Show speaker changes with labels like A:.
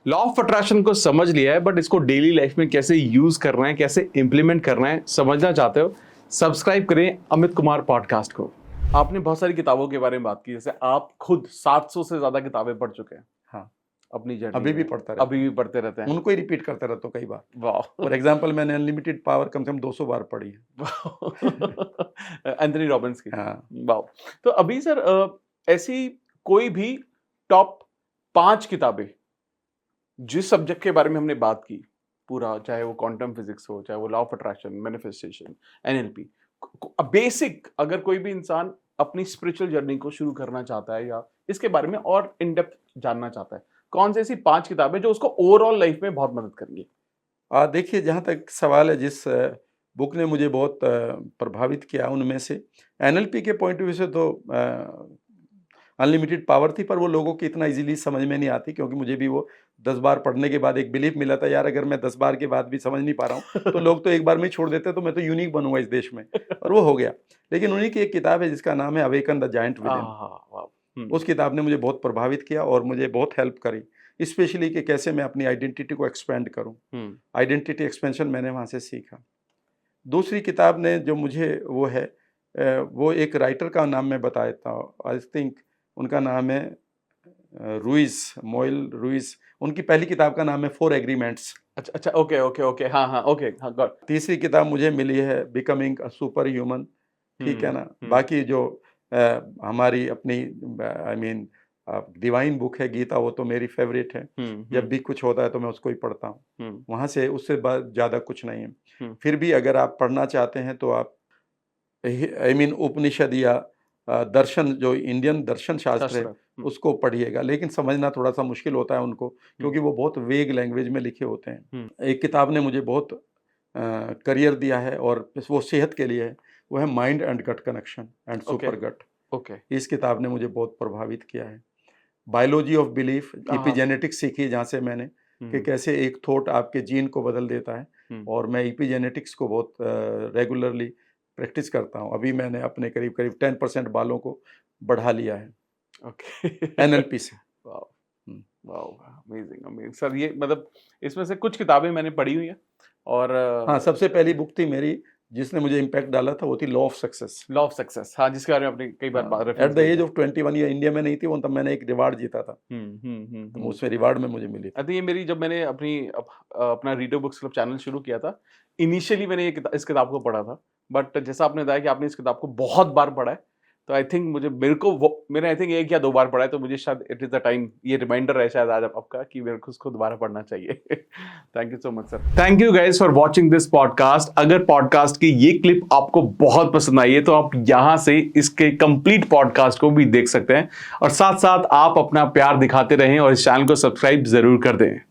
A: Law of attraction को समझ लिया है, बट इसको डेली लाइफ में कैसे यूज करना है, कैसे इंप्लीमेंट करना है, समझना चाहते हो, सब्सक्राइब करें अमित कुमार पॉडकास्ट को। आपने बहुत सारी किताबों के बारे में बात की, जैसे आप खुद 700 से ज्यादा किताबें पढ़ चुके हैं।
B: हाँ,
A: अपनी जर्नी
B: अभी भी
A: में।
B: पढ़ता रहता
A: अभी भी पढ़ते रहते हैं।
B: उनको ही रिपीट करता रहता हूँ कई बार।
A: वाह।
B: फॉर एग्जाम्पल मैंने अनलिमिटेड पावर कम से कम 200 बार पढ़ी है।
A: एंथनी रॉबिन्स की।
B: हाँ।
A: वाह। तो अभी सर ऐसी कोई भी टॉप 5 किताबें जिस सब्जेक्ट के बारे में हमने बात की पूरा, चाहे वो क्वांटम फिजिक्स हो, चाहे वो law of attraction, manifestation, NLP, basic, अगर कोई भी इंसान अपनी स्पिरिचुअल जर्नी को शुरू करना चाहता है या इसके बारे में और इन डेप्थ जानना चाहता है, कौन सी ऐसी 5 किताबें जो उसको ओवरऑल लाइफ में बहुत मदद करेंगी?
B: देखिए, जहाँ तक सवाल है, जिस बुक ने मुझे बहुत प्रभावित किया उनमें से एनएलपी के पॉइंट ऑफ व्यू से तो अनलिमिटेड पावर थी, पर वो लोगों की इतना इजीली समझ में नहीं आती, क्योंकि मुझे भी वो 10 बार पढ़ने के बाद एक बिलीफ मिला था, यार अगर मैं 10 बार के बाद भी समझ नहीं पा रहा हूँ तो लोग तो एक बार में ही छोड़ देते, तो मैं तो यूनिक बनूंगा इस देश में, और वो हो गया। लेकिन उन्हीं की एक किताब है जिसका नाम है अवेकन द जायंट विदिन। उस किताब ने मुझे बहुत प्रभावित किया और मुझे बहुत हेल्प करी, स्पेशली कि कैसे मैं अपनी आइडेंटिटी को एक्सपेंड करूं। आइडेंटिटी एक्सपेंशन मैंने वहाँ से सीखा। दूसरी किताब ने जो मुझे वो है, वो एक राइटर का नाम मैं बता देता हूँ। आई थिंक उनका नाम है रुइस, मोइल रुइस। उनकी पहली किताब का नाम है 4 एग्रीमेंट्स।
A: अच्छा, ओके, हाँ, ओके, हाँ, गॉट।
B: तीसरी किताब मुझे मिली है बिकमिंग अ सुपर ह्यूमन, ठीक है ना। बाकी जो हमारी अपनी आई मीन डिवाइन बुक है गीता, वो तो मेरी फेवरेट है। जब भी कुछ होता है तो मैं उसको ही पढ़ता हूँ। वहाँ से उससे ज़्यादा कुछ नहीं है। फिर भी अगर आप पढ़ना चाहते हैं तो आप आई मीन उपनिषद या दर्शन, जो इंडियन दर्शन शास्त्र है, उसको पढ़िएगा। लेकिन समझना थोड़ा सा मुश्किल होता है उनको, क्योंकि वो बहुत वेग लैंग्वेज में लिखे होते हैं। एक किताब ने मुझे बहुत करियर दिया है और वो सेहत के लिए है, वो है mind and gut connection and super gut. इस किताब ने मुझे बहुत प्रभावित किया है। बायोलॉजी ऑफ बिलीफ, इपिजेनेटिक्स सीखी जहाँ से मैंने, कि कैसे एक थॉट आपके जीन को बदल देता है। और मैं इपिजेनेटिक्स को बहुत रेगुलरली प्रैक्टिस करता हूँ। अभी मैंने अपने करीब 10% बालों को बढ़ा लिया है एनएलपी से।
A: Amazing sir. ये मतलब इसमें से कुछ किताबें मैंने पढ़ी हुई हैं, और
B: हाँ, सबसे पहली बुक थी मेरी जिसने मुझे इम्पैक्ट डाला था, वो थी लॉ ऑफ सक्सेस।
A: हाँ, जिसके बारे में आपने कई बार
B: at the age of 21 year India में नहीं थी वो, तब मैंने एक रिवार्ड जीता था। तो उसमें रिवार्ड में मुझे मिली थी।
A: ये मेरी, जब मैंने अपना रीडर बुक्स क्लब चैनल शुरू किया था, इनिशियली मैंने इस किताब को पढ़ा था, बट जैसा आपने बताया कि आपने इस किताब को बहुत बार पढ़ा है, तो आई थिंक मैंने आई थिंक 1 या 2 बार पढ़ा है, तो मुझे शायद इट इज द टाइम, ये रिमाइंडर है शायद आज आपका कि मेरे को उसको दोबारा पढ़ना चाहिए। Thank you so much sir. Thank you guys for watching this podcast. अगर पॉडकास्ट की ये क्लिप आपको बहुत पसंद आई है तो आप यहां से इसके कंप्लीट पॉडकास्ट को भी देख सकते हैं, और साथ साथ आप अपना प्यार दिखाते रहें और इस चैनल को सब्सक्राइब जरूर कर दें।